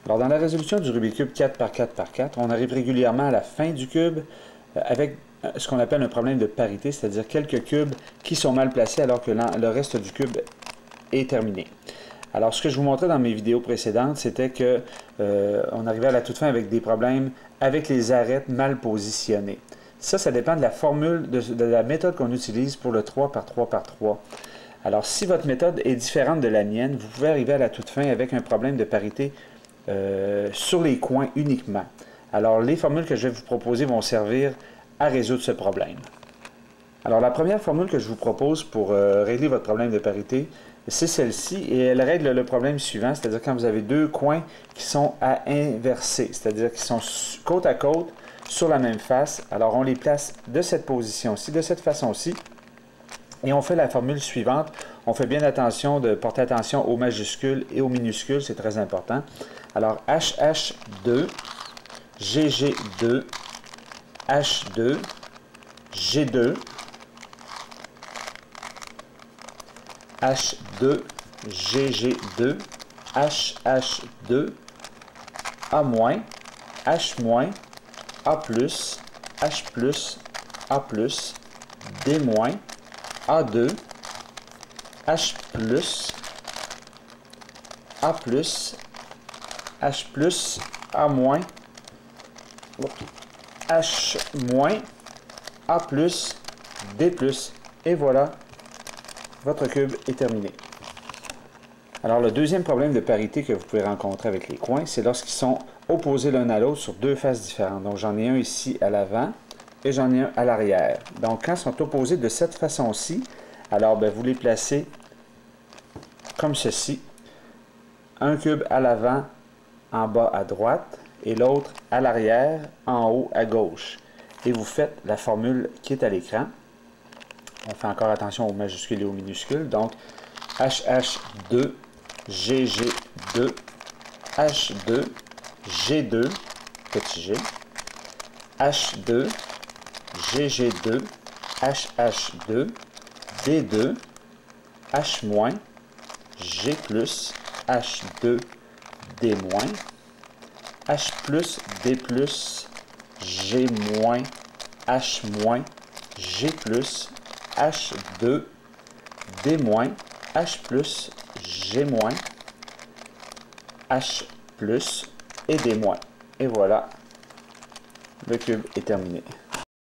Alors, dans la résolution du Rubik's Cube 4 par 4 par 4, on arrive régulièrement à la fin du cube avec ce qu'on appelle un problème de parité, c'est-à-dire quelques cubes qui sont mal placés alors que le reste du cube est terminé. Alors, ce que je vous montrais dans mes vidéos précédentes, c'était que on arrivait à la toute fin avec des problèmes avec les arêtes mal positionnées. Ça dépend de la formule, de la méthode qu'on utilise pour le 3 par 3 par 3. Alors, si votre méthode est différente de la mienne, vous pouvez arriver à la toute fin avec un problème de parité sur les coins uniquement. Alors, les formules que je vais vous proposer vont servir à résoudre ce problème. Alors, la première formule que je vous propose pour régler votre problème de parité, c'est celle-ci, et elle règle le problème suivant, c'est-à-dire quand vous avez deux coins qui sont à inverser, c'est-à-dire qui sont côte à côte sur la même face. Alors, on les place de cette position-ci, de cette façon-ci, et on fait la formule suivante. On fait bien attention de porter attention aux majuscules et aux minuscules, c'est très important. Alors, HH2, GG2, H2, G2, H2, GG2, HH2, A-, H-, A+, H+, A+, D-, A2, H+, A+, H+, A-, H-, A+, D+, et voilà, votre cube est terminé. Alors, le deuxième problème de parité que vous pouvez rencontrer avec les coins, c'est lorsqu'ils sont opposés l'un à l'autre sur deux faces différentes. Donc, j'en ai un ici à l'avant et j'en ai un à l'arrière. Donc, quand ils sont opposés de cette façon-ci, alors vous les placez comme ceci. Un cube à l'avant, en bas à droite, et l'autre à l'arrière, en haut à gauche. Et vous faites la formule qui est à l'écran. On fait encore attention aux majuscules et aux minuscules. Donc, HH2, GG2, H2, G2, petit g, H2, GG2, HH2, D2, H-, G+, H2, D-, H+, D+, G-, H-, G+, H2, D-, H+, G-, H+, et D-. Et voilà, le cube est terminé.